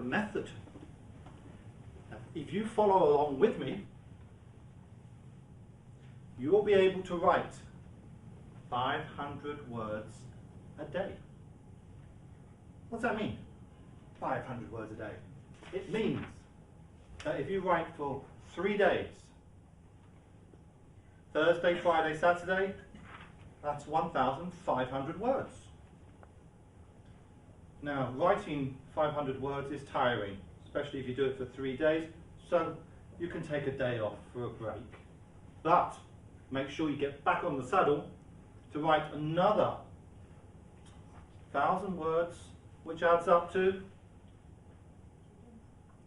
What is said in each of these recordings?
method. If you follow along with me, you will be able to write 500 words a day. What's that mean? 500 words a day. It means that if you write for 3 days, Thursday, Friday, Saturday, that's 1,500 words. Now, writing 500 words is tiring, especially if you do it for 3 days, so you can take a day off for a break. But make sure you get back on the saddle to write another 1,000 words, which adds up to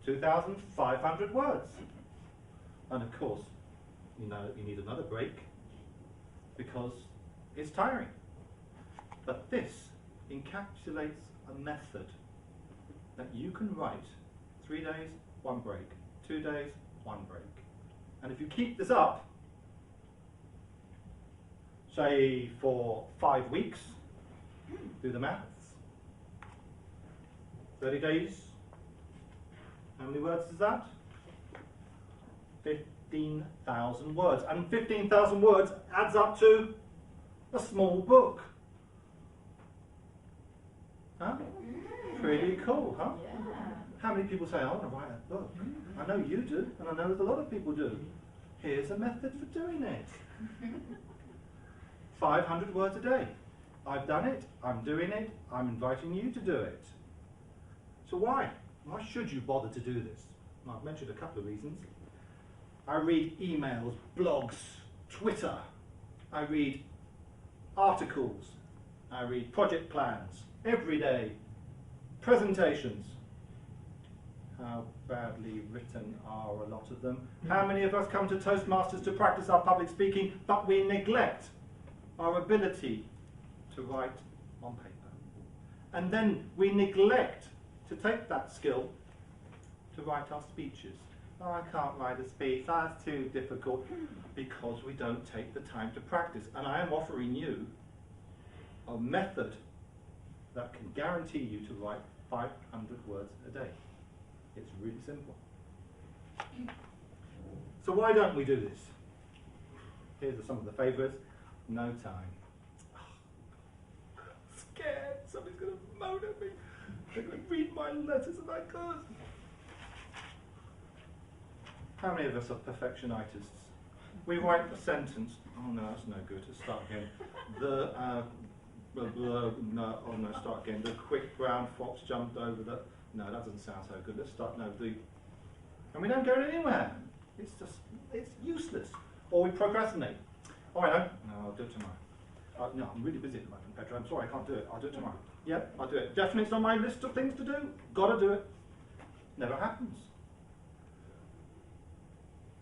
2,500 words. And of course, you know you need another break because it's tiring. But this encapsulates a method that you can write 3 days, 1 break, 2 days, 1 break. And if you keep this up, say for 5 weeks, do the maths. 30 days, how many words is that? 15,000 words. And 15,000 words adds up to a small book. Huh? Pretty cool, huh? Yeah. How many people say, I want to write a book? I know you do, and I know that a lot of people do. Here's a method for doing it. 500 words a day. I've done it, I'm doing it, I'm inviting you to do it. So why? Why should you bother to do this? Well, I've mentioned a couple of reasons. I read emails, blogs, Twitter. I read articles. I read project plans every day. Presentations. How badly written are a lot of them? How many of us come to Toastmasters to practice our public speaking, but we neglect our ability to write on paper? And then we neglect to take that skill to write our speeches. Oh, I can't write a speech, that's too difficult, because we don't take the time to practice. And I am offering you a method that can guarantee you to write 500 words a day. It's really simple. So why don't we do this? Here's some of the favourites. No time. I'm scared somebody's going to moan at me. They're going to read my letters and I can't. How many of us are perfectionists? We write a sentence. Oh no, that's no good. Let's start again. No, oh no, start again. The quick brown fox jumped over the. No, that doesn't sound so good. Let's start. No, and we don't go anywhere. It's useless. Or we procrastinate. Oh, I know. No, I'll do it tomorrow. No, I'm really busy at the moment, Petra. I'm sorry, I can't do it. I'll do it tomorrow. Yep, I'll do it. Definitely it's on my list of things to do. Gotta do it. Never happens.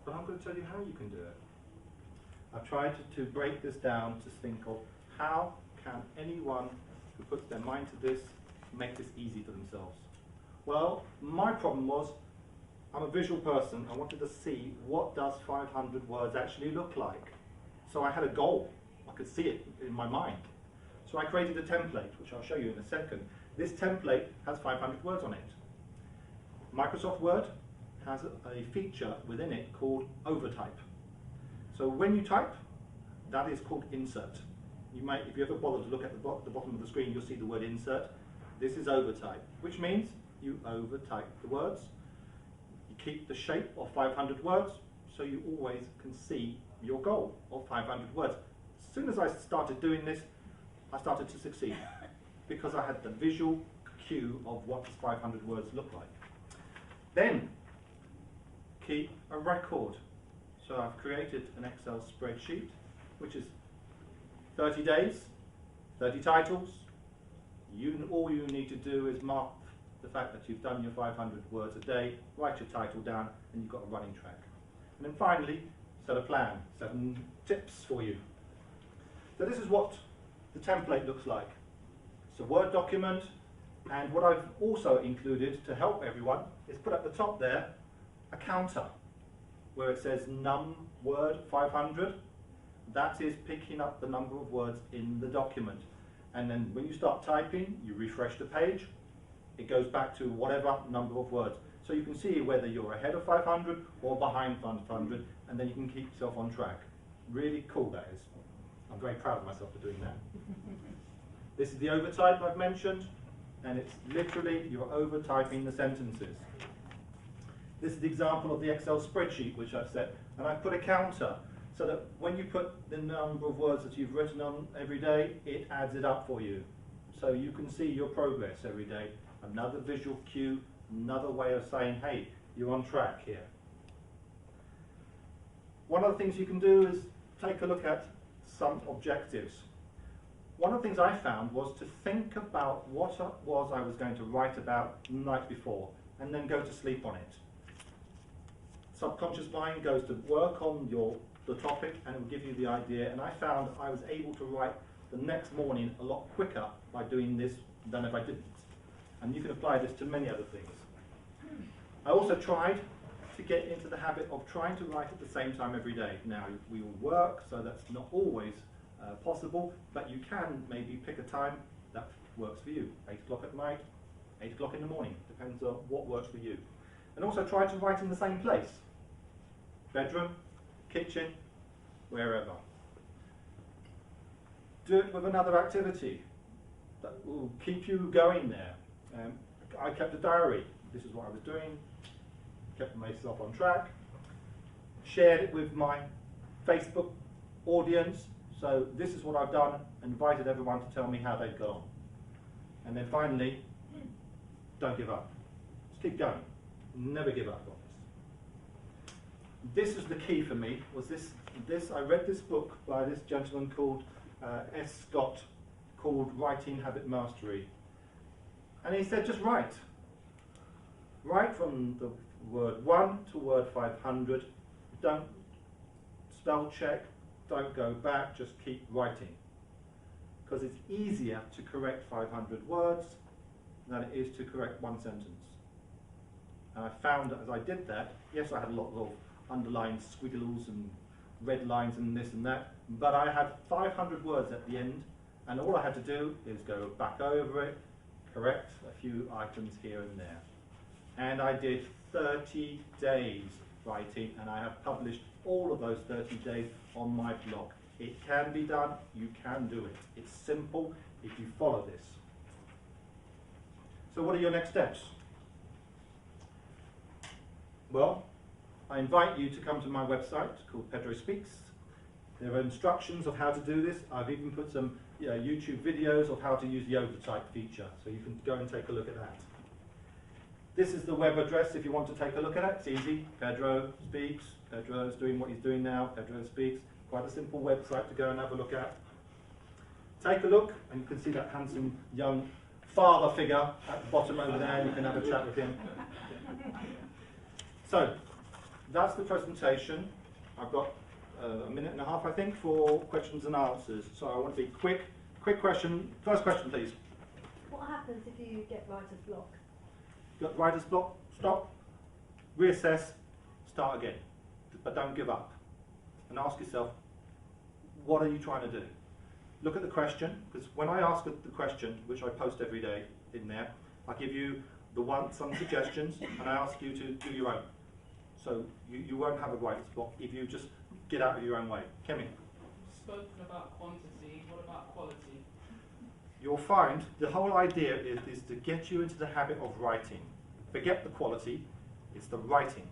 But I'm going to tell you how you can do it. I've tried to break this down to think of how can anyone who puts their mind to this make this easy for themselves. Well, my problem was I'm a visual person. I wanted to see what does 500 words actually look like. So I had a goal. I could see it in my mind. So I created a template, which I'll show you in a second. This template has 500 words on it. Microsoft Word has a feature within it called overtype. So when you type, that is called insert. You might, if you ever bother to look at the bottom of the screen, you'll see the word insert. This is overtype, which means you overtype the words. You keep the shape of 500 words, so you always can see your goal of 500 words. As soon as I started doing this, I started to succeed because I had the visual cue of what does 500 words look like. Then, keep a record. So I've created an Excel spreadsheet, which is 30 days, 30 titles. All you need to do is mark the fact that you've done your 500 words a day, write your title down, and you've got a running track. And then finally, set a plan, 7 tips for you. So this is what the template looks like. It's a Word document, and what I've also included to help everyone is put at the top there a counter where it says num word 500. That is picking up the number of words in the document. And then when you start typing, you refresh the page, it goes back to whatever number of words. So you can see whether you're ahead of 500 or behind 500, and then you can keep yourself on track. Really cool, that is. I'm very proud of myself for doing that. This is the overtype I've mentioned, and it's literally you're overtyping the sentences. This is the example of the Excel spreadsheet which I've set, and I've put a counter so that when you put the number of words that you've written on every day, it adds it up for you. So you can see your progress every day. Another visual cue, another way of saying, hey, you're on track here. One of the things you can do is take a look at some objectives. One of the things I found was to think about what it was I was going to write about the night before, and then go to sleep on it. Subconscious mind goes to work on the topic, and it will give you the idea, and I found I was able to write the next morning a lot quicker by doing this than if I didn't. And you can apply this to many other things. I also tried to get into the habit of trying to write at the same time every day. Now, we all work, so that's not always possible, but you can maybe pick a time that works for you. 8 o'clock at night, 8 o'clock in the morning, depends on what works for you. And also try to write in the same place. Bedroom, kitchen, wherever. Do it with another activity that will keep you going there. I kept a diary. This is what I was doing. Kept myself on track. Shared it with my Facebook audience. So this is what I've done. Invited everyone to tell me how they've gone. And then finally, don't give up. Just keep going. Never give up on this. This is the key for me. Was this? I read this book by this gentleman called S. Scott, called Writing Habit Mastery. And he said, just write. Write from the word 1 to word 500. Don't spell check. Don't go back. Just keep writing. Because it's easier to correct 500 words than it is to correct one sentence. And I found that as I did that, yes, I had a lot of underlined squiggles and red lines and this and that, but I had 500 words at the end, and all I had to do is go back over it, correct a few items here and there. And I did 30 days writing, and I have published all of those 30 days on my blog. It can be done, you can do it. It's simple if you follow this. So what are your next steps? Well, I invite you to come to my website called Pedro Speaks. There are instructions of how to do this. I've even put some YouTube videos of how to use the overtype feature, so you can go and take a look at that. This is the web address if you want to take a look at it. It's easy. Pedro Speaks. Pedro's doing what he's doing now. Pedro Speaks. Quite a simple website to go and have a look at. Take a look, and you can see that handsome young father figure at the bottom over there, and you can have a chat with him. So, that's the presentation. I've got a minute and a half, I think, for questions and answers. So I want to be quick. Quick question. First question, please. What happens if you get writer's block? Got writer's block? Stop. Reassess. Start again. But don't give up. And ask yourself, what are you trying to do? Look at the question, because when I ask the question, which I post every day in there, I give you some suggestions, and I ask you to do your own. So you won't have a writer's block if you just get out of your own way. Kemi? Spoken about quantity, what about quality? You'll find the whole idea is to get you into the habit of writing. Forget the quality, it's the writing.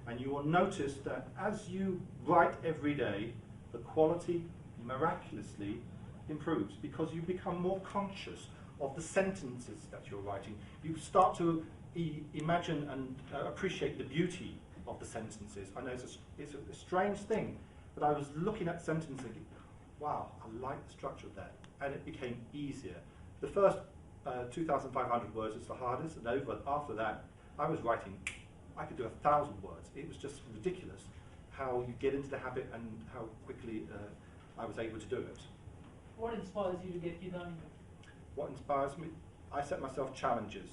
And you will notice that as you write every day, the quality miraculously improves because you become more conscious of the sentences that you're writing. You start to imagine and appreciate the beauty of the sentences. I know it's a strange thing, but I was looking at sentences thinking, wow, I like the structure of that. And it became easier. The first 2,500 words is the hardest, and after that, I was writing, I could do 1,000 words. It was just ridiculous how you get into the habit and how quickly I was able to do it. What inspires you to get you going? What inspires me? I set myself challenges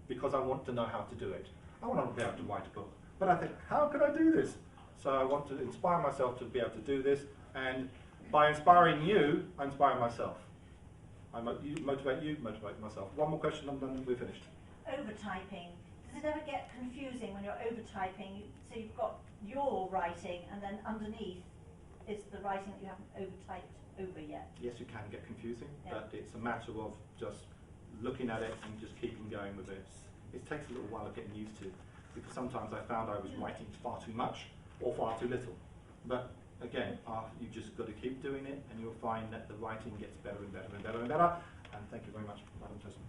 because I want to know how to do it. I want to be able to write a book, but I think, how can I do this? So I want to inspire myself to be able to do this, and by inspiring you, I inspire myself. you motivate myself. One more question and then we're finished. Overtyping. Does it ever get confusing when you're overtyping? So you've got your writing and then underneath is the writing that you haven't overtyped over yet. Yes, it can get confusing, Yeah. but it's a matter of just looking at it and just keeping going with it. It takes a little while of getting used to, because sometimes I found I was writing far too much or far too little. But again, you just got to keep doing it, and you'll find that the writing gets better and better and better and better. And thank you very much, Madam President.